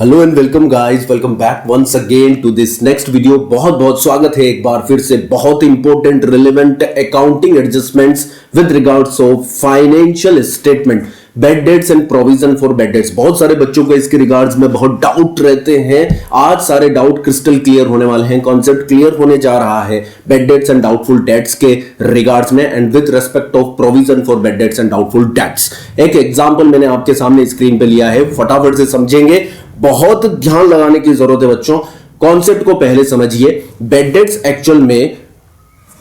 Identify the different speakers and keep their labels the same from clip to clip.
Speaker 1: Hello and welcome guys, welcome back once again to this next video. बहुत बहुत स्वागत है एक बार फिर से बहुत important relevant accounting adjustments with regards of financial statement, bad debts and provision for bad debts. बहुत सारे बच्चों को इसके रिगार्ड्स में बहुत डाउट रहते हैं। आज सारे डाउट क्रिस्टल क्लियर होने वाले हैं, कॉन्सेप्ट क्लियर होने जा रहा है bad debts and doubtful debts के रिगार्ड्स में and with respect of provision for bad debts and doubtful debts. एक एग्जांपल मैंने आपके सामने स्क्रीन पे लिया है, फटाफट से समझेंगे। बहुत ध्यान लगाने की जरूरत है बच्चों, कॉन्सेप्ट को पहले समझिए। बैड डेट्स एक्चुअल में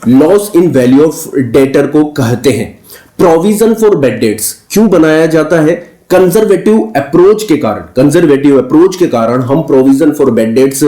Speaker 1: loss in value of debtor को कहते हैं। प्रोविजन फॉर बैड डेट्स क्यों बनाया जाता है? कंजर्वेटिव अप्रोच के कारण हम provision for bad dates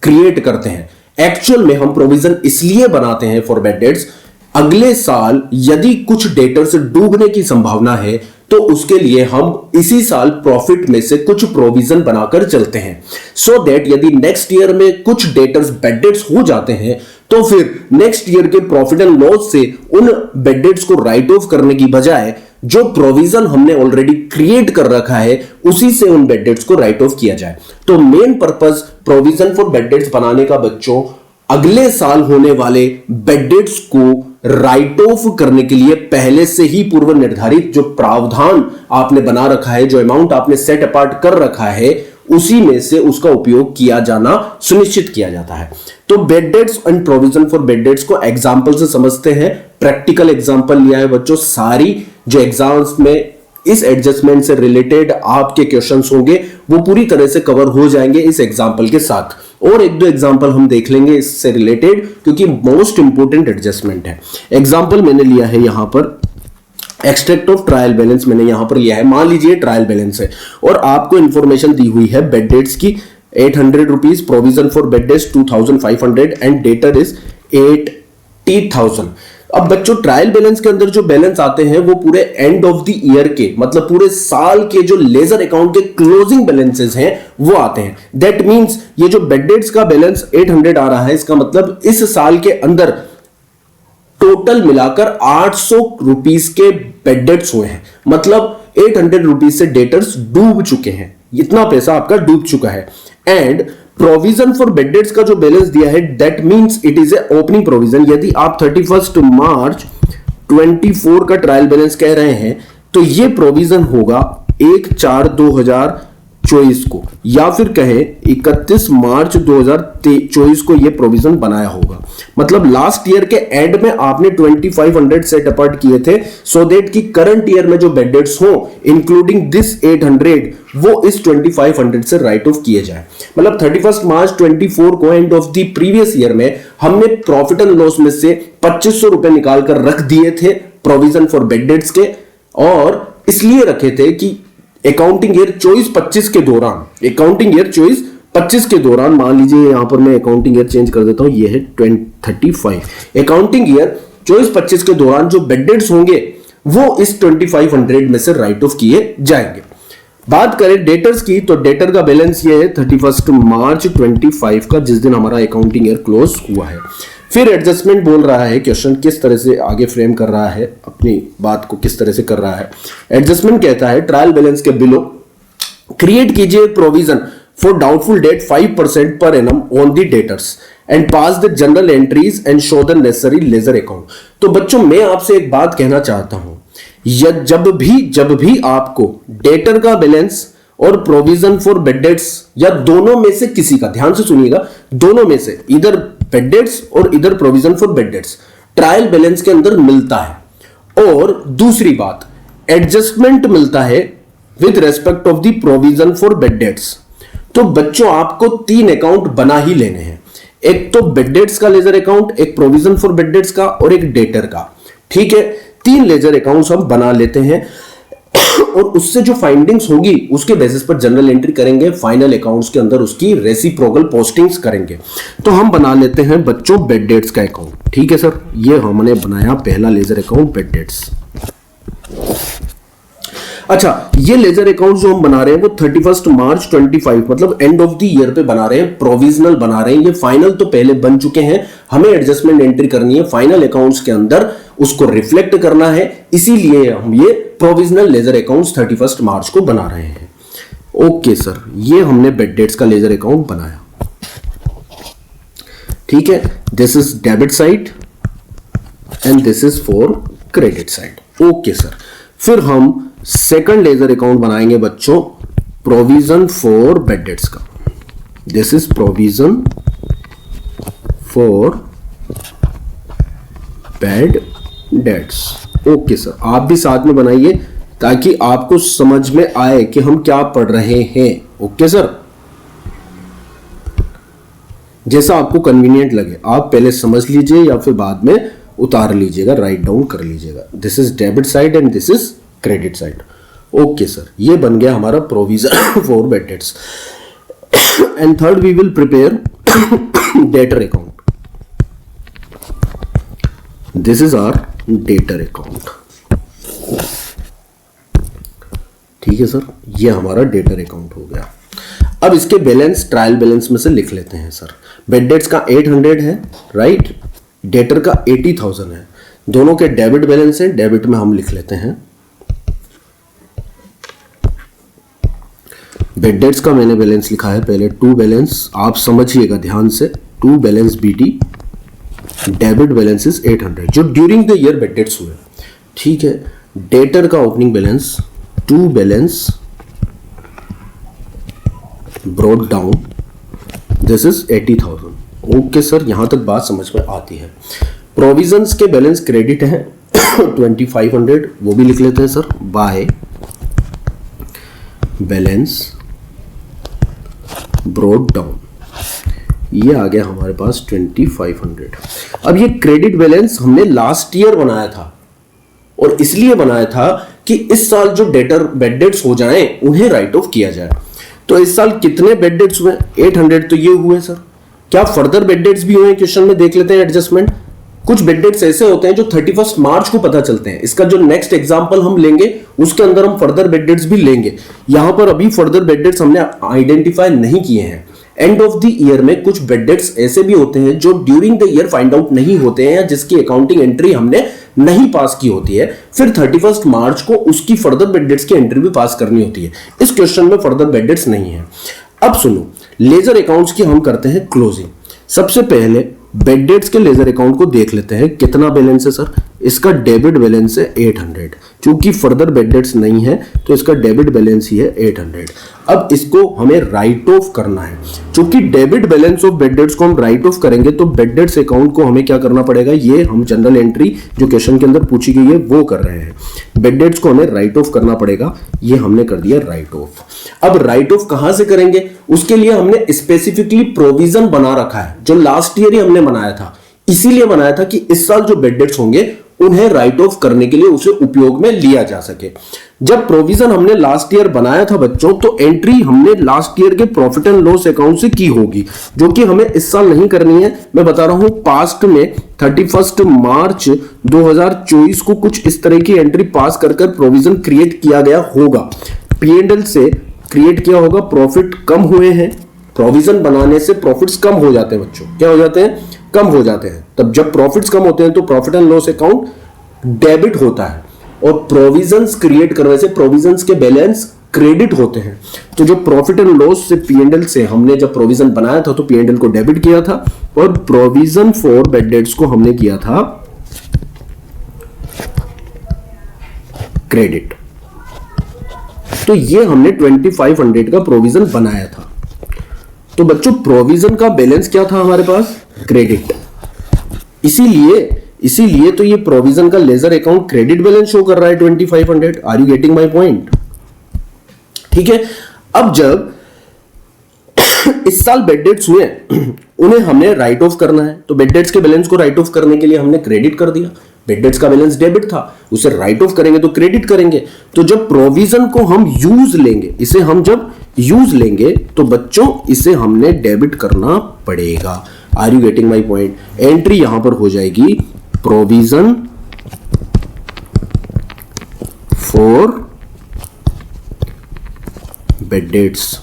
Speaker 1: create करते हैं। एक्चुअल में हम प्रोविजन इसलिए बनाते हैं फॉर बैड डेट्स, अगले साल यदि कुछ डेटर्स डूबने की संभावना है तो उसके लिए हम इसी साल प्रॉफिट में से कुछ प्रोविजन बनाकर चलते हैं, सो दैट यदि नेक्स्ट ईयर में कुछ डेटर्स बैड डेट्स हो जाते हैं तो फिर नेक्स्ट ईयर के प्रॉफिट एंड लॉस से उन बैड डेट्स को राइट ऑफ करने की बजाय जो प्रोविजन हमने ऑलरेडी क्रिएट कर रखा है उसी से उन बैड डेट्स को राइट ऑफ किया जाए। तो main purpose provision for bad dates बनाने का बच्चों, अगले साल होने वाले बैड डेट्स को राइट ऑफ करने के लिए पहले से ही पूर्व निर्धारित जो प्रावधान आपने बना रखा है, जो अमाउंट आपने सेट अपार्ट कर रखा है, उसी में से उसका उपयोग किया जाना सुनिश्चित किया जाता है। तो bad debts and provision for bad dates को एग्जांपल से समझते हैं। प्रैक्टिकल एग्जांपल लिया है बच्चों, सारी जो एग्जाम्स में इस एडजस्टमेंट से रिलेटेड आपके क्वेश्चंस होंगे वो पूरी तरह से कवर हो जाएंगे इस एग्जांपल के साथ। और एक दो एग्जांपल हम देख लेंगे इससे रिलेटेड, क्योंकि मोस्ट इंपोर्टेंट एडजस्टमेंट है। एग्जांपल मैंने लिया है यहां पर एक्सट्रैक्ट ऑफ ट्रायल बैलेंस, मैंने यहां पर लिया है। मान लीजिए ट्रायल बैलेंस है और आपको इंफॉर्मेशन दी हुई है बैड डेट्स की 800 rupees, provision for bad dates 2500 and debtor is 80,000। अब बच्चों ट्रायल बैलेंस के अंदर जो बैलेंस आते हैं वो पूरे एंड ऑफ द ईयर के, मतलब पूरे साल के जो लेजर अकाउंट के क्लोजिंग बैलेंसेस हैं वो आते हैं। दैट मींस ये जो बैड डेट्स का बैलेंस 800 आ रहा है, इसका मतलब इस साल के अंदर टोटल मिलाकर 800 रुपीस के बैड डेट्स हुए हैं। मतलब 800 रुपीस से डेटर्स डूब चुके हैं, इतना पैसा आपका डूब चुका है। And provision for bad dates का जो बैलेंस दिया है, that means it is a opening provision. यदि आप 31 मार्च 24 का ट्रायल बैलेंस कह रहे हैं तो ये प्रोविजन होगा 1/4/2024 को, या फिर कहें 31 मार्च 2024 को ये प्रोविजन बनाया होगा। मतलब लास्ट ईयर के एंड में आपने 2500 सेट अपार्ट किए थे, सो दैट कि करंट ईयर में जो बैड डेट्स हो इंक्लूडिंग दिस 800 वो इस 2500 से राइट ऑफ किए जाए। मतलब 31 मार्च 24 को end of the previous year में हमने प्रॉफिट एंड लॉस में से 2500 रुपए निकालकर रख दिए थे प्रोविजन फॉर बैड डेट्स के, और इसलिए रखे थे कि अकाउंटिंग ईयर 24-25 के दौरान, अकाउंटिंग ईयर 24-25 के दौरान, मान लीजिए यहां पर मैं अकाउंटिंग ईयर चेंज कर देता हूं, ये है 35, अकाउंटिंग ईयर 24-25 के दौरान जो बैड डेट्स होंगे वो इस 2500 में से राइट ऑफ किए जाएंगे। बात करें डेटर्स की, तो डेटर का बैलेंस ये है 31 मार्च 25 का, जिस दिन हमारा अकाउंटिंग ईयर क्लोज हुआ है। फिर एडजस्टमेंट बोल रहा है, क्वेश्चन किस तरह से आगे फ्रेम कर रहा है, अपनी बात को किस तरह से कर रहा है। एडजस्टमेंट कहता है ट्रायल बैलेंस के बिलो क्रिएट कीजिए provision for doubtful debt 5% per annum on the debtors and pass the general entries and show the necessary ledger account. तो बच्चों मैं आपसे एक बात कहना चाहता हूं, जब भी आपको डेटर का बैलेंस और प्रोविजन फॉर बैड डेट्स या दोनों में से किसी का, ध्यान से सुनिएगा, दोनों में से इधर बैड डेट्स और इधर provision for bad dates trial balance के अंदर मिलता है, और दूसरी बात एडजस्टमेंट मिलता है with respect of the provision for bad dates, तो बच्चों आपको 3 अकाउंट बना ही लेने हैं। एक तो बैड डेट्स का लेजर अकाउंट, एक प्रोविजन फॉर बैड डेट्स का और एक डेटर का। ठीक है, 3 लेजर अकाउंट्स हम बना लेते हैं और उससे जो फाइंडिंग्स होगी उसके बेसिस पर जनरल एंट्री करेंगे, फाइनल अकाउंट्स के अंदर उसकी रेसिप्रोकल पोस्टिंग्स करेंगे। तो हम बना लेते हैं बच्चों बैड डेट्स का अकाउंट। ठीक है सर, ये हमने बनाया पहला लेजर अकाउंट बैड डेट्स। अच्छा, ये लेजर अकाउंट जो हम बना रहे हैं वो 31 मार्च 25 मतलब एंड ऑफ द ईयर पे बना रहे हैं, प्रोविजनल बना रहे हैं। ये फाइनल तो पहले बन चुके हैं, हमें एडजस्टमेंट एंट्री करनी है फाइनल अकाउंट्स के अंदर, उसको रिफ्लेक्ट करना है, इसीलिए हम ये प्रोविजनल लेजर अकाउंट्स 31 मार्च को बना रहे हैं। ओके सर, ये हमने बेड डेट्स का लेजर अकाउंट बनाया, ठीक है। This is debit side and this is for credit side. Okay sir, फिर हम सेकंड लेजर अकाउंट बनाएंगे बच्चों, प्रोविजन फॉर बेड डेट्स का। This is provision for bad dates. Okay sir, आप भी साथ में बनाइए ताकि आपको समझ में आए कि हम क्या पढ़ रहे हैं। ओके सर, जैसा आपको कन्वीनियंट लगे, आप पहले समझ लीजिए या फिर बाद में उतार लीजिएगा, राइट डाउन कर लीजिएगा। This is debit side and this is credit side. Okay sir, ये बन गया हमारा provision for bad debts. And third we will prepare debtor account. This is our debtor account, ठीक है सर, ये हमारा डेटर अकाउंट हो गया। अब इसके बैलेंस ट्रायल बैलेंस में से लिख लेते हैं सर। बेड डेट्स का 800 है, राइट, डेटर का 80,000 है, दोनों के डेबिट बैलेंस है। डेबिट में हम लिख लेते हैं, बेड डेट्स का मैंने बैलेंस लिखा है पहले, टू बैलेंस, आप समझिएगा ध्यान से, to balance BT, debit balance is 800 जो during the year bad debts हुए, ठीक है। डेटर का opening balance, to balance brought down, this is 80,000। Okay sir, यहां तक बात समझ में आती है। प्रोविजंस के बैलेंस क्रेडिट है 2500, वो भी लिख लेते हैं sir, by balance brought down, ये आ गया हमारे पास 2500। अब ये क्रेडिट बैलेंस हमने लास्ट ईयर बनाया था, और इसलिए बनाया था कि इस साल जो डेटर बेड डेट्स हो जाएं उन्हें राइट ऑफ किया जाए। तो इस साल कितने बेड डेट्स हुए? 800 तो ये हुए सर। क्या फर्दर बेड डेट्स भी हुए? क्वेश्चन में देख लेते हैं एडजस्टमेंट। कुछ बेड डेट्स ऐसे होते हैं जो 31 मार्च को पता चलते हैं। इसका जो नेक्स्ट एग्जांपल हम लेंगे उसके अंदर हम फर्दर बेड डेट्स भी लेंगे। यहां पर अभी फर्दर बेड डेट्स हमने आइडेंटिफाई नहीं किए हैं। एंड ऑफ द ईयर में कुछ बेड डेट्स ऐसे भी होते हैं जो during the year find out नहीं होते हैं या जिसकी अकाउंटिंग एंट्री हमने नहीं पास की होती है, फिर 31 मार्च को उसकी फर्दर बेड डेट्स की एंट्री भी पास करनी होती है। इस क्वेश्चन में फर्दर बेड डेट्स नहीं है। अब सुनो, लेजर अकाउंट्स की हम करते हैं क्लोजिंग। सबसे पहले बेड डेट्स के लेजर अकाउंट को देख लेते हैं, कितना बैलेंस है सर। इसका डेबिट बैलेंस है 800, क्योंकि फर्दर बेड डेट्स नहीं है तो इसका डेबिट बैलेंस ही है 800। अब इसको हमें राइट ऑफ करना है। क्योंकि debit balance of bed debts को हम राइट ऑफ करेंगे तो बेड डेट्स अकाउंट को हमें क्या करना पड़ेगा, ये हम जनरल एंट्री जो क्वेश्चन के अंदर पूछी गई है वो कर रहे हैं। बेड डेट्स को हमें राइट ऑफ करना पड़ेगा, ये हमने कर दिया राइट ऑफ। अब राइट ऑफ कहां से करेंगे, उसके लिए हमने स्पेसिफिकली प्रोविजन बना रखा है जो लास्ट ईयर ही हमने बनाया था। इसीलिए बनाया था कि इस साल जो बेड डेट्स होंगे उन्हें राइट ऑफ करने के लिए उसे उपयोग में लिया जा सके। जब प्रोविजन हमने लास्ट ईयर बनाया था बच्चों, तो एंट्री हमने लास्ट ईयर के प्रॉफिट एंड लॉस अकाउंट से की होगी, जो कि हमें इस साल नहीं करनी है। मैं बता रहा हूं, पास्ट में 31 मार्च 2024 को कुछ इस तरह की एंट्री पास कर प्रोविजन क्रिएट किया गया होगा। P&L से क्रिएट किया होगा, प्रॉफिट कम हुए हैं। प्रोविजन बनाने से प्रॉफिट्स कम हो जाते हैं बच्चों, क्या हो जाते हैं, कम हो जाते हैं। तब जब प्रॉफिट्स कम होते हैं तो profit and loss account debit होता है, और प्रोविजंस क्रिएट करने से प्रोविजंस के बैलेंस क्रेडिट होते हैं। तो जो प्रॉफिट एंड लॉस से P&L से हमने जब प्रोविजन बनाया था तो P&L को डेबिट किया था, और प्रोविजन फॉर बेड डेट्स को हमने किया था क्रेडिट। तो ये हमने 2500 का प्रोविजन बनाया था। तो बच्चों प्रोविजन का बैलेंस क्या था हमारे पास, क्रेडिट। इसीलिए तो ये प्रोविजन का ledger account credit balance show कर रहा है 2500। Are you getting my point? ठीक है। अब जब इस साल बेड डेट्स हुए उन्हें हमने राइट ऑफ करना है, तो बेड डेट्स के बैलेंस को राइट ऑफ करने के लिए हमने क्रेडिट कर दिया। बेड डेट्स का बैलेंस डेबिट था, उसे राइट ऑफ करेंगे तो क्रेडिट करेंगे। तो जब प्रोविजन को हम यूज लेंगे, इसे हम जब यूज लेंगे तो बच्चों इसे हमने डेबिट करना पड़ेगा। Are you getting my point? Entry यहां पर हो जाएगी प्रोविजन फॉर बेड डेट्स।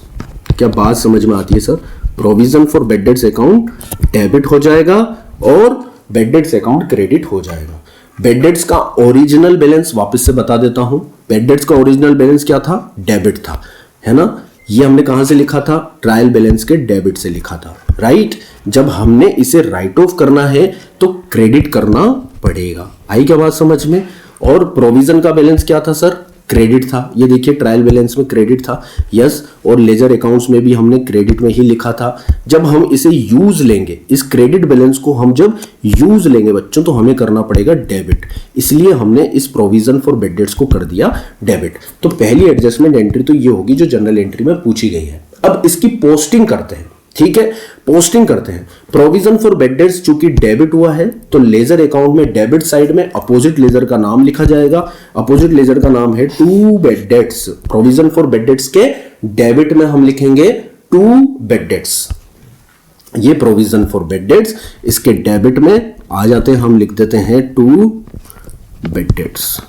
Speaker 1: क्या बात समझ में आती है sir? Provision for bad debts account debit हो जाएगा और बेड डेट्स अकाउंट क्रेडिट हो जाएगा। बेड डेट्स का ओरिजिनल बैलेंस वापस से बता देता हूं। बेड डेट्स का ओरिजिनल बैलेंस क्या था? डेबिट था, है ना। ये हमने कहां से लिखा था? ट्रायल बैलेंस के डेबिट से लिखा था, राइट? जब हमने इसे राइट ऑफ करना है तो क्रेडिट करना पड़ेगा। आई क्या बात समझ में? और प्रोविजन का बैलेंस क्या था सर? क्रेडिट था। ये देखिए ट्रायल बैलेंस में क्रेडिट था, यस। और लेजर अकाउंट्स में भी हमने क्रेडिट में ही लिखा था। जब हम इसे यूज लेंगे, इस क्रेडिट बैलेंस को हम जब यूज लेंगे बच्चों, तो हमें करना पड़ेगा डेबिट। इसलिए हमने इस प्रोविजन फॉर बैड डेट्स को कर दिया डेबिट। तो पहली एडजस्टमेंट एंट्री तो ये होगी जो जनरल एंट्री में पूछी गई है। अब इसकी पोस्टिंग करते हैं, ठीक है? पोस्टिंग करते हैं। प्रोविजन फॉर बैड डेट्स चूंकि डेबिट हुआ है तो लेजर अकाउंट में डेबिट साइड में अपोजिट लेजर का नाम लिखा जाएगा। अपोजिट लेजर का नाम है to bad debts. Provision for bad debts के डेबिट में हम लिखेंगे टू बैड डेट्स। ये प्रोविजन फॉर बैड डेट्स, इसके डेबिट में आ जाते हैं, हम लिख देते हैं टू बैड डेट्स।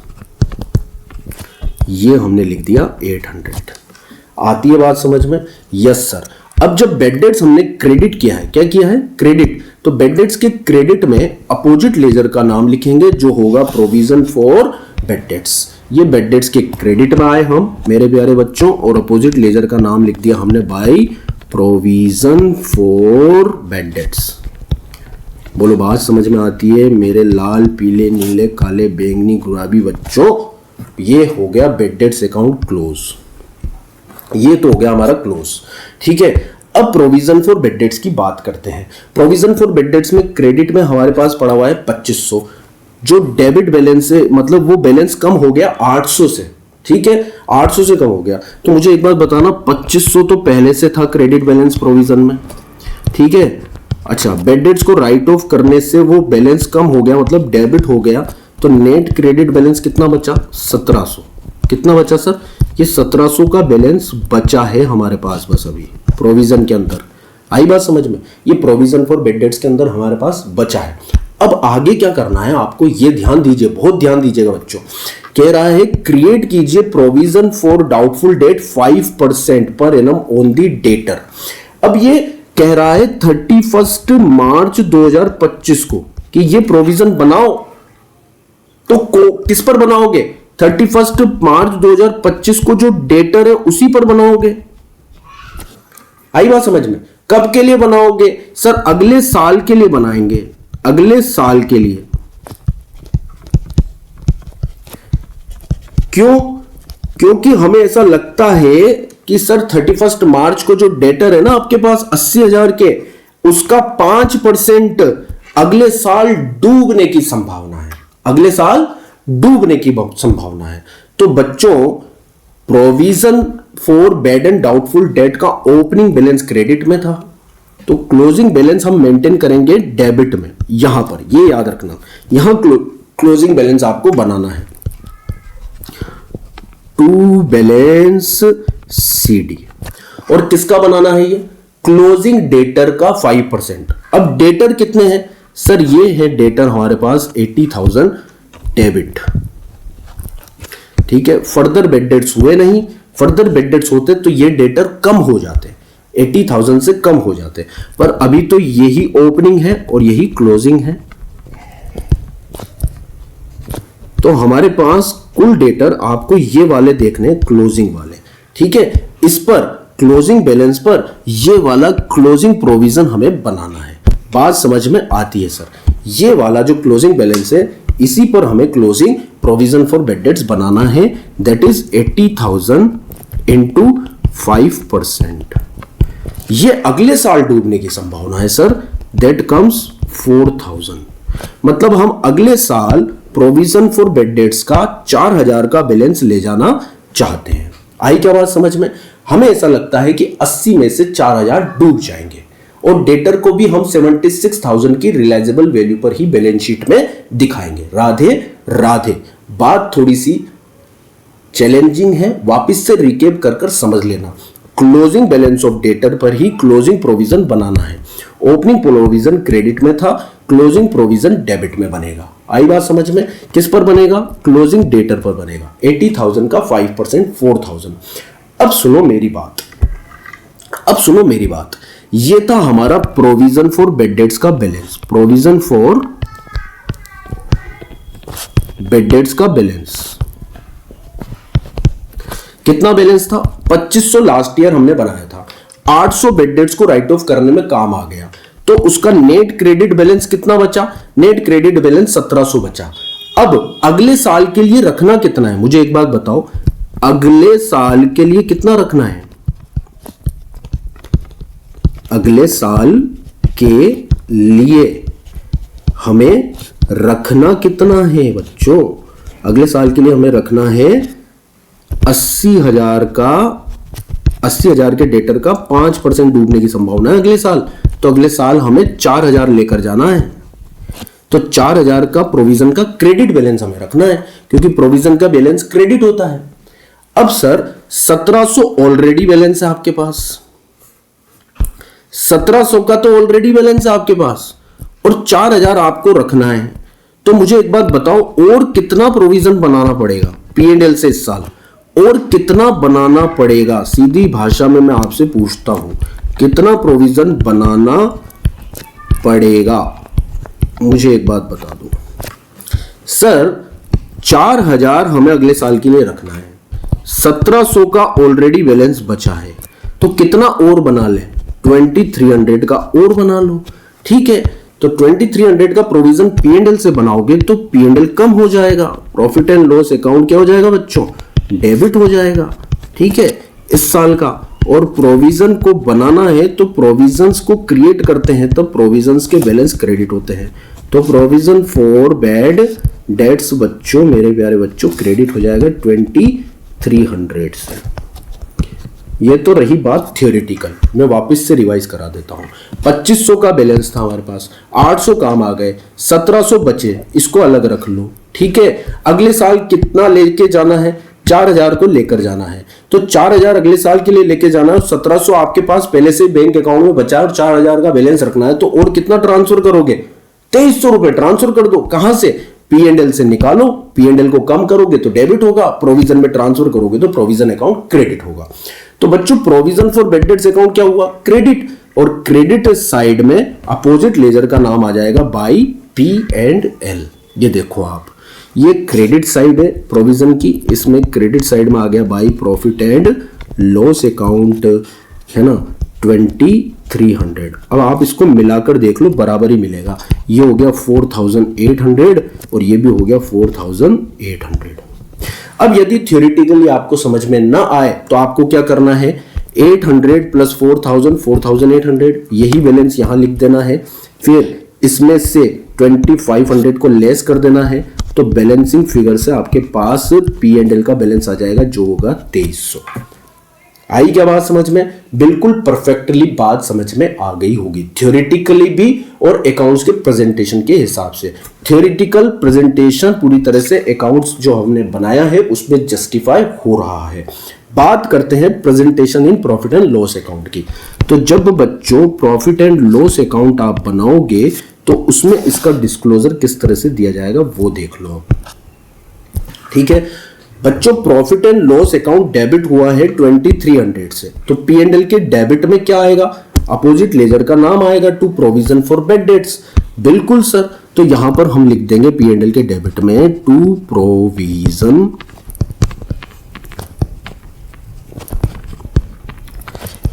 Speaker 1: ये हमने लिख दिया 800। आती है बात समझ में? Yes sir. अब जब बैड डेट्स हमने क्रेडिट किया है, क्या किया है? क्रेडिट। तो बैड डेट्स के क्रेडिट में अपोजिट लेजर का नाम लिखेंगे जो होगा प्रोविजन फॉर बैड डेट्स। ये बैड डेट्स के क्रेडिट में आए हम मेरे प्यारे बच्चों, और अपोजिट लेजर का नाम लिख दिया हमने by provision for bad dates. बोलो बात समझ में आती है मेरे लाल पीले नीले काले बैंगनी गुलाबी बच्चों? ये हो गया बैड डेट्स अकाउंट क्लोज। ये तो हो गया हमारा क्लोज, ठीक है? अब प्रोविजन फॉर बैड डेट्स की बात करते हैं। प्रोविजन फॉर बैड डेट्स में क्रेडिट में हमारे पास पड़ा हुआ है 2500, जो डेबिट बैलेंस है, मतलब वो बैलेंस कम हो गया 800 से, ठीक है? 800 से कम हो गया। तो मुझे एक बात बताना, 2500 तो पहले से था क्रेडिट बैलेंस प्रोविजन में, ठीक है? अच्छा, बैड डेट्स को राइट ऑफ करने से वो बैलेंस कम हो गया, मतलब डेबिट हो गया, तो नेट क्रेडिट बैलेंस कितना बचा? 1700। कितना बचा सर? ये 1700 का बैलेंस बचा है हमारे पास बस अभी प्रोविजन के अंदर। आई बात समझ में? ये प्रोविजन फॉर बैड डेट्स के अंदर हमारे पास बचा है। अब आगे क्या करना है आपको, ये ध्यान दीजिए, बहुत ध्यान दीजिएगा बच्चों। कह रहा है क्रिएट कीजिए provision for doubtful debt 5% per annum on the debtor. अब ये कह रहा है 31 मार्च 2025 को कि ये प्रोविजन बनाओ। तो किस पर बनाओगे? 31 मार्च 2025 को जो डेटर है उसी पर बनाओगे। आई बात समझ में? कब के लिए बनाओगे सर? अगले साल के लिए बनाएंगे, अगले साल के लिए। क्यों? क्योंकि हमें ऐसा लगता है कि सर 31 मार्च को जो डेटर है ना आपके पास 80,000 के, उसका 5% अगले साल डूबने की संभावना है। अगले साल डूबने की संभावना है। तो बच्चों, provision for bad and doubtful debt का ओपनिंग बैलेंस क्रेडिट में था, तो क्लोजिंग बैलेंस हम मेंटेन करेंगे डेबिट में। यहां पर ये याद रखना, यहां क्लोजिंग बैलेंस आपको बनाना है टू बैलेंस सीडी। और किसका बनाना है ये? क्लोजिंग डेटर का 5%। अब डेटर कितने हैं सर? ये है डेटर हमारे पास 80,000 डेबिट, ठीक है? फर्दर बैड डेट्स हुए नहीं, फर्दर बैड डेट्स होते तो ये डेटर कम हो जाते, 80,000 से कम हो जाते, पर अभी तो यही ओपनिंग है और यही क्लोजिंग है। तो हमारे पास कुल डेटर आपको ये वाले देखने, क्लोजिंग वाले, ठीक है? इस पर क्लोजिंग बैलेंस पर ये वाला क्लोजिंग प्रोविजन हमें बनाना है। बात समझ में आती है सर? ये वाला जो क्लोजिंग बैलेंस है, इसी पर हमें closing provision for bad debts बनाना है। That is 80,000 into 5%। ये अगले साल डूबने की संभावना है सर। That comes 4,000। मतलब हम अगले साल प्रोविजन फॉर बैड डेट्स का 4,000 का बैलेंस ले जाना चाहते हैं। आई क्या बात समझ में? हमें ऐसा लगता है कि 80 में से 4,000 डूब जाएंगे, और डेटर को भी हम 76,000 की रिलाइजेबल वैल्यू पर ही बैलेंस शीट में दिखाएंगे। राधे राधे। बात थोड़ी सी चैलेंजिंग है, वापस से रिकेप कर समझ लेना। क्लोजिंग बैलेंस ऑफ डेटर पर ही क्लोजिंग प्रोविजन बनाना है। ओपनिंग प्रोविजन क्रेडिट में था, क्लोजिंग प्रोविजन डेबिट में बनेगा। आई बात समझ में? किस पर बनेगा? क्लोजिंग डेटर पर बनेगा। 80,000 का 5% 4,000। अब सुनो मेरी बात, अब सुनो मेरी बात। ये था हमारा प्रोविजन फॉर बैड डेट्स का balance. Provision for bad dates का बैलेंस कितना कितना बैलेंस था? 2500 लास्ट ईयर हमने बनाया था, 800 बेड डेट्स को राइट ऑफ करने में काम आ गया, तो उसका नेट क्रेडिट बैलेंस कितना बचा? नेट क्रेडिट बैलेंस 1700 बचा। अब अगले साल के लिए रखना कितना है, मुझे एक बात बताओ, अगले साल के लिए कितना रखना है? अगले साल के लिए हमें रखना कितना है बच्चों? अगले साल के लिए हमें रखना है 80,000 के डेटर का 5% डूबने की संभावना है अगले साल, तो अगले साल हमें 4000 लेकर जाना है। तो 4000 का प्रोविजन का क्रेडिट बैलेंस हमें रखना है, क्योंकि प्रोविजन का बैलेंस क्रेडिट होता है। अब सर 1700 ऑलरेडी बैलेंस है आपके पास, 1700 का तो ऑलरेडी बैलेंस है आपके पास, और 4000 आपको रखना है। तो मुझे एक बात बताओ, और कितना प्रोविजन बनाना पड़ेगा P&L से इस साल? और कितना बनाना पड़ेगा? सीधी भाषा में मैं आपसे पूछता हूं, कितना प्रोविजन बनाना पड़ेगा? मुझे एक बात बता दो सर। 4000 हमें अगले साल के लिए रखना है, 1700 का ऑलरेडी बैलेंस बचा है, तो कितना और बना ले? 2300 का और बना लो, ठीक है। तो 2300 का प्रोविजन P&L से बनाओगे तो P&L कम हो जाएगा, प्रॉफिट एंड लॉस अकाउंट क्या हो जाएगा बच्चों? डेबिट हो जाएगा, ठीक है, इस साल का। और प्रोविजन को बनाना है तो प्रोविजंस को क्रिएट करते हैं, तब प्रोविजंस के बैलेंस क्रेडिट होते हैं। तो प्रोविजन फॉर बैड डेट्स बच्चों, मेरे प्यारे बच्चों, क्रेडिट हो जाएगा 2300 से। ये तो रही बात थियोरेटिकल, मैं वापस से रिवाइज करा देता हूं। 2500 का बैलेंस था हमारे पास, 800 काम आ गए, 1700 बचे, इसको अलग रख लो, ठीक है। अगले साल कितना लेके जाना है? 4000 को लेकर जाना है, तो 4000 अगले साल के लिए लेके जाना है। 1700 आपके पास पहले से बैंक अकाउंट में बचा है और 4000 का बैलेंस रखना है, तो और कितना ट्रांसफर करोगे? 2300 रुपए ट्रांसफर कर दो। कहां से? P&L से निकालो, P&L को कम करोगे तो डेबिट होगा, प्रोविजन में ट्रांसफर करोगे तो प्रोविजन अकाउंट क्रेडिट होगा। तो बच्चों provision for bad dates account क्या हुआ? क्रेडिट। और क्रेडिट साइड में अपोजिट लेजर का नाम आ जाएगा बाई P&L। ये देखो आप, ये क्रेडिट साइड है प्रोविजन की, इसमें क्रेडिट साइड में आ गया by profit and loss account, है ना, 2300। अब आप इसको मिलाकर देख लो, बराबर ही मिलेगा। ये हो गया 4800 और ये भी हो गया 4800। अब यदि थ्योरेटिकली आपको समझ में ना आए तो आपको क्या करना है? 800 प्लस 4000, 4800, यही बैलेंस यहां लिख देना है। फिर इसमें से 2500 को लेस कर देना है, तो बैलेंसिंग फिगर से आपके पास P&L का बैलेंस आ जाएगा, जो होगा 2300। आई क्या बात समझ में? बिल्कुल परफेक्टली बात समझ में आ गई होगी, थ्योरेटिकली भी और अकाउंट्स के प्रेजेंटेशन के हिसाब से। थ्योरेटिकल प्रेजेंटेशन पूरी तरह से अकाउंट्स जो हमने बनाया है उसमें जस्टिफाई हो रहा है। बात करते हैं presentation in profit and loss account की। तो जब बच्चों प्रॉफिट एंड लॉस अकाउंट आप बनाओगे तो उसमें इसका डिस्क्लोजर किस तरह से दिया जाएगा वो देख लो, ठीक है बच्चों। Profit and loss account debit हुआ है 2300 से, तो P&L के डेबिट में क्या आएगा? अपोजिट लेजर का नाम आएगा to provision for bad debts. बिल्कुल सर, तो यहां पर हम लिख देंगे P&L के डेबिट में टू प्रोविजन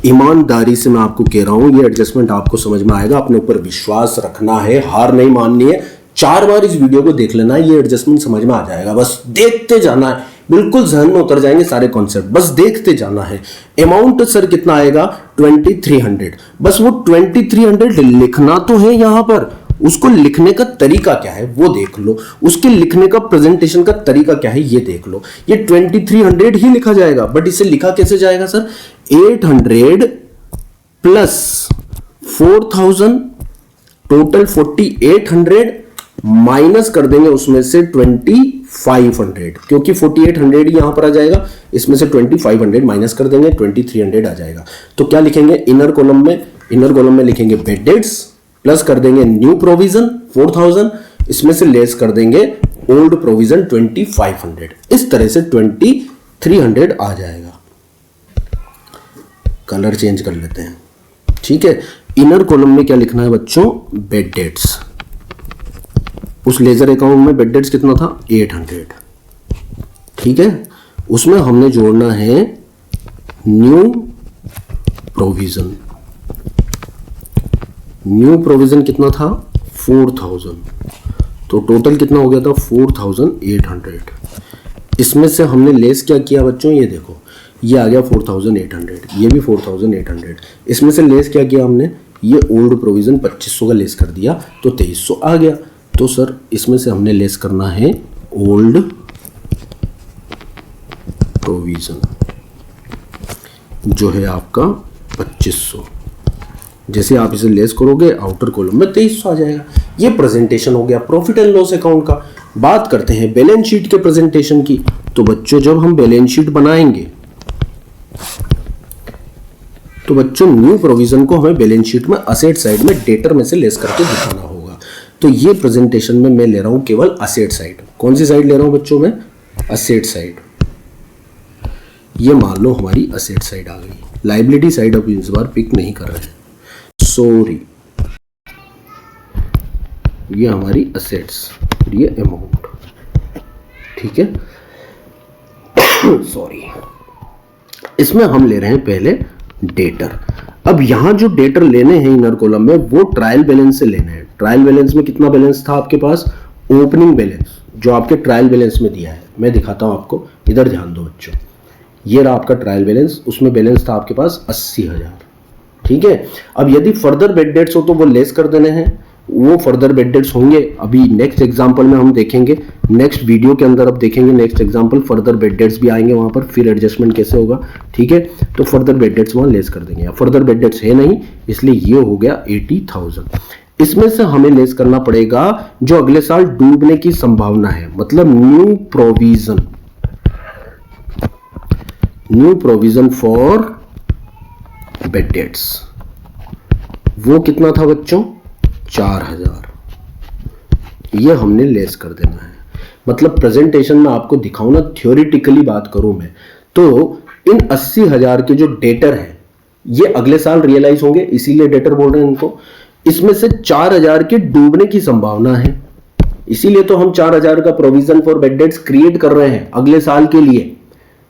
Speaker 1: ईमानदारी से मैं आपको कह रहा हूं, ये एडजस्टमेंट आपको समझ में आएगा। अपने ऊपर विश्वास रखना है, हार नहीं माननी है। 4 बार इस वीडियो को देख लेना है, ये एडजस्टमेंट समझ में आ जाएगा। बस देखते जाना है, बिल्कुल जहन में उतर जाएंगे सारे कॉन्सेप्ट, बस देखते जाना है। अमाउंट सर कितना आएगा? 2300। बस वो 2300 लिखना तो है यहां पर, उसको लिखने का तरीका क्या है वो देख लो, उसके लिखने का प्रेजेंटेशन का तरीका क्या है ये देख लो। ये 2300 ही लिखा जाएगा, बट इसे लिखा कैसे जाएगा सर? 800 प्लस 4000 टोटल 4800 माइनस कर देंगे उसमें से 2500, क्योंकि 4800 यहां पर आ जाएगा, इसमें से 2500 माइनस कर देंगे, 2300 आ जाएगा। तो क्या लिखेंगे इनर कॉलम में? इनर कॉलम में लिखेंगे बेड डेट्स, प्लस कर देंगे न्यू प्रोविजन 4000, इसमें से लेस कर देंगे ओल्ड प्रोविजन 2500। इस तरह से 2300 आ जाएगा। कलर चेंज कर लेते हैं, ठीक है। इनर कॉलम में क्या लिखना है बच्चों? Bad debts. उस लेजर अकाउंट में बेड डेट्स कितना था? 800, ठीक है। उसमें हमने जोड़ना है न्यू प्रोविजन कितना था 4000, तो टोटल कितना हो गया था 4800। इसमें से हमने लेस क्या किया बच्चों, ये देखो ये आ गया 4800, ये भी 4800। इसमें से लेस क्या किया हमने, ये ओल्ड प्रोविजन 2500 का लेस कर दिया तो 2300 आ गया। तो सर इसमें से हमने लेस करना है ओल्ड प्रोविजन जो है आपका 2500। जैसे आप इसे लेस करोगे आउटर कॉलम में 2300 आ जाएगा। ये प्रेजेंटेशन हो गया प्रॉफिट एंड लॉस अकाउंट का। बात करते हैं बैलेंस शीट के प्रेजेंटेशन की। तो बच्चों जब हम बैलेंस शीट बनाएंगे तो बच्चों न्यू प्रोविजन को हमें बैलेंस शीट में असेट साइड में डेटर में से लेस करके दिखाना होगा। तो ये प्रेजेंटेशन में मैं ले रहा हूं केवल असेट साइड। कौन सी साइड ले रहा हूं बच्चों में, असेट साइड। ये मान लो हमारी असेट साइड आ गई, लायबिलिटी साइड अब इस बार पिक नहीं कर रहे हैं, सॉरी। ये हमारी असेट्स, ये अमाउंट, ठीक है सॉरी। इसमें हम ले रहे हैं पहले डेटर। अब यहां जो डेटर लेने हैं इनर कॉलम में वो ट्रायल बैलेंस से लेने हैं। ट्रायल बैलेंस में कितना बैलेंस था आपके पास, ओपनिंग बैलेंस जो आपके ट्रायल बैलेंस में दिया है। मैं दिखाता हूं आपको, इधर ध्यान दो बच्चों। ये रहा आपका ट्रायल बैलेंस, उसमें बैलेंस था आपके पास 80,000, ठीक है। अब यदि फर्दर बेड डेट्स हो तो वो लेस कर देने हैं, वो फर्दर बेड डेट्स होंगे। अभी नेक्स्ट एग्जांपल में हम देखेंगे, नेक्स्ट वीडियो के अंदर अब देखेंगे next example, further bad debts भी आएंगे वहां पर, फिर एडजस्टमेंट कैसे होगा, ठीक है। तो फर्दर बेड डेट्स वहां लेस कर देंगे। फर्दर बेड डेट्स है नहीं, इसलिए ये हो गया 80,000। इसमें से हमें लेस करना पड़ेगा जो अगले साल डूबने की संभावना है, मतलब new provision for bad dates. वो कितना था बच्चों, 4000। ये हमने लेस कर देना है। मतलब प्रेजेंटेशन में आपको दिखाऊं ना, थ्योरेटिकली बात करूं मैं, तो इन 80,000 के जो डेटर हैं ये अगले साल रियलाइज होंगे, इसीलिए डेटर बोल रहे हैं इनको। इसमें से 4000 के डूबने की संभावना है, इसीलिए तो हम 4000 का provision for bad dates create कर रहे हैं अगले साल के लिए,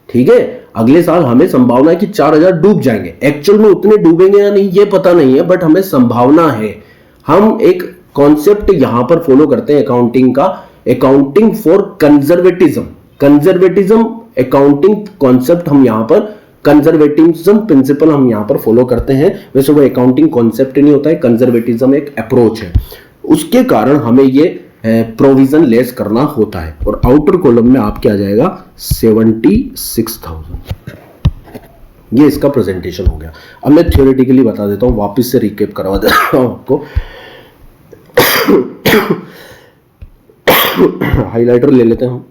Speaker 1: ठीक है। अगले साल हमें संभावना है कि 4000 डूब जाएंगे। एक्चुअल में उतने डूबेंगे या नहीं ये पता नहीं है, बट हमें संभावना है। हम एक कॉन्सेप्ट यहां पर फॉलो करते हैं अकाउंटिंग का, accounting for conservatism accounting concept हम यहां पर, कंजर्वेटिज्म प्रिंसिपल हम यहां पर फॉलो करते हैं। वैसे वो अकाउंटिंग कॉन्सेप्ट नहीं होता है, कंजर्वेटिज्म एक अप्रोच है। उसके कारण हमें ये प्रोविजन लेस करना होता है। और आउटर कॉलम में आपके आ जाएगा 76,000। ये इसका प्रेजेंटेशन हो गया। अब मैं थ्योरेटिकली बता देता हूं, वापस से रिकेप करवा देता हूं आपको। हाइलाइटर ले लेते हैं हम।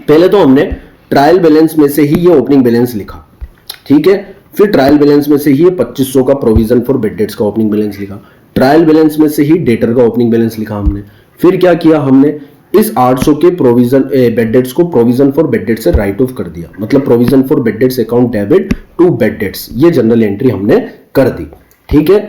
Speaker 1: पहले तो हमने ट्रायल बैलेंस में से ही ये ओपनिंग बैलेंस लिखा, ठीक है। फिर ट्रायल बैलेंस में से ही 2500 का प्रोविजन फॉर बेड डेट्स का ओपनिंग बैलेंस लिखा। ट्रायल बैलेंस में से ही डेटर का ओपनिंग बैलेंस लिखा हमने। फिर क्या किया हमने, इस 800 के प्रोविजन बेड डेट्स को प्रोविजन फॉर बेड डेट्स से राइट ऑफ कर दिया। मतलब provision for bad debts account debit to bad debts, ये जनरल एंट्री हमने कर दी, ठीक है।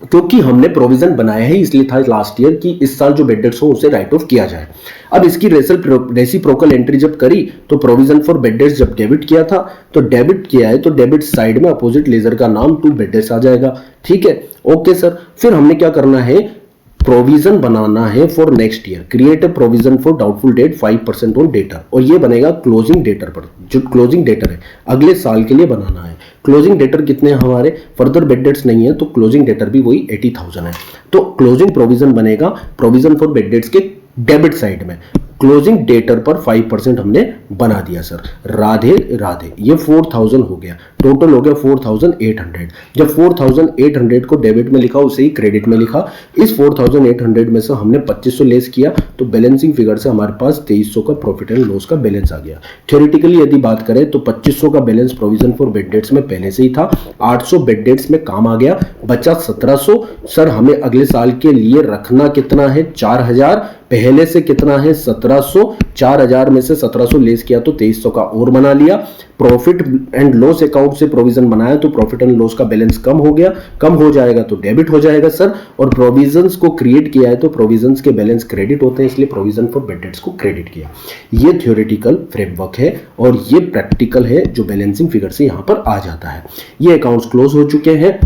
Speaker 1: क्योंकि हमने प्रोविजन बनाया है इसलिए था लास्ट ईयर कि इस साल जो बेड डेट्स हो उसे राइट ऑफ किया जाए। अब इसकी रेसिप्रोकल एंट्री जब करी तो प्रोविजन फॉर बेड डेट्स जब डेबिट किया था तो डेबिट किया है तो डेबिट साइड में अपोजिट लेजर का नाम टू बेड डेट्स आ जाएगा, ठीक है। ओके सर, फिर हमने क्या करना है, प्रोविजन बनाना है for next year. Create a provision for doubtful debt 5% on debtor, और ये बनेगा क्लोजिंग डेटर पर। जो क्लोजिंग डेटर है अगले साल के लिए बनाना है। क्लोजिंग डेटर कितने हैं हमारे, फर्दर बेड डेट्स नहीं है तो क्लोजिंग डेटर भी वही 80,000 है। तो क्लोजिंग प्रोविजन बनेगा प्रोविजन फॉर बेड डेट्स के डेबिट साइड में। क्लोजिंग डेटर पर 5% हमने बना दिया सर। राधे राधे। ये 4000 हो गया, टोटल हो गया 4800। जब 4800 को डेबिट में लिखा उसे ही क्रेडिट में लिखा। इस 4800 में से हमने 2500 लेस किया तो बैलेंसिंग फिगर से हमारे पास 2300 का प्रॉफिट एंड लॉस का बैलेंस आ गया। थ्योरेटिकली यदि बात करें तो 2500 का balance provision for bad dates में पहले से ही था। 800 बेड डेट्स में काम आ गया, बचा 1700। सर हमें अगले साल के लिए रखना कितना है, 4000। पहले से कितना है, 1700। 4000 में से 1700 लेस किया तो 2300 का और बना लिया। प्रॉफिट एंड लॉस अकाउंट से प्रोविजन बनाया तो प्रॉफिट एंड लॉस का बैलेंस कम हो गया, कम हो जाएगा तो डेबिट हो जाएगा सर। और प्रोविजंस को क्रिएट किया है तो प्रोविजंस के बैलेंस क्रेडिट होते हैं, इसलिए प्रोविजन फॉर बैड डेट्स को क्रेडिट किया। ये थ्योरेटिकल फ्रेमवर्क है और ये प्रैक्टिकल है जो बैलेंसिंग फिगर से यहां पर आ जाता है। ये अकाउंट्स क्लोज हो चुके हैं।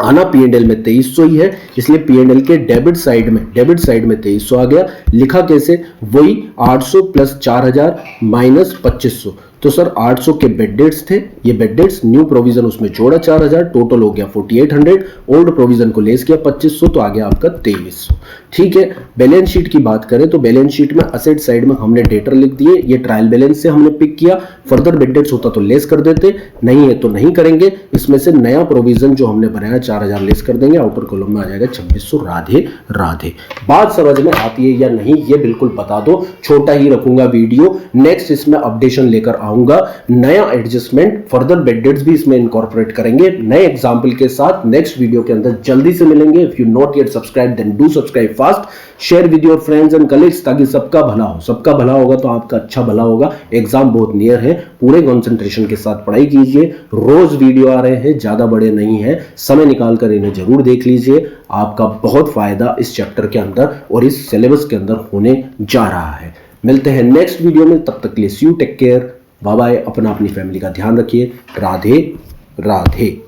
Speaker 1: आना P&L में 2300 ही है, इसलिए P&L के डेबिट साइड में 2300 आ गया। लिखा कैसे? वही 800 प्लस 4000 माइनस 2500। तो सर 800 के बेड डेट्स थे, ये बेड डेट्स, न्यू प्रोविजन उसमें जोड़ा 4000, टोटल हो गया 4800। ओल्ड प्रोविजन को लेस किया 2500, तो आ गया आपका 2300। ठीक है। बैलेंस शीट की बात करें तो बैलेंस शीट में असेट साइड में हमने डेटर लिख दिए, ये ट्रायल बैलेंस से हमने पिक किया। फर्दर बेड डेट्स होता तो लेस कर देते, नहीं है तो नहीं करेंगे। इसमें से नया प्रोविजन जो हमने बनाया 4000 लेस कर देंगे, आउटर कॉलम में आ जाएगा 2600। राधे राधे। बात समझ में आती है या नहीं ये बिल्कुल बता दो। छोटा ही रखूंगा वीडियो, नेक्स्ट इसमें अपडेशन लेकर आऊंगा, नया एडजस्टमेंट, फर्दर बेड डेट्स भी इसमें इनकॉर्पोरेट करेंगे नए एग्जांपल के साथ। नेक्स्ट वीडियो के अंदर जल्दी से मिलेंगे। If you not yet subscribe then do subscribe fast, share with your friends and colleagues, ताकि सबका भला हो। सबका भला होगा तो आपका अच्छा भला होगा। एग्जाम बहुत नियर है, पूरे कंसंट्रेशन के साथ पढ़ाई कीजिए। रोज वीडियो आ रहे हैं, ज्यादा बड़े नहीं है, समय निकाल कर इन्हें जरूर देख लीजिए। आपका बहुत फायदा इस चैप्टर के अंदर और इस सिलेबस के अंदर होने जा रहा है। मिलते हैं नेक्स्ट वीडियो में, तब तक के लिए see you, take care, bye bye. अपना अपनी फैमिली का ध्यान रखिए। राधे राधे।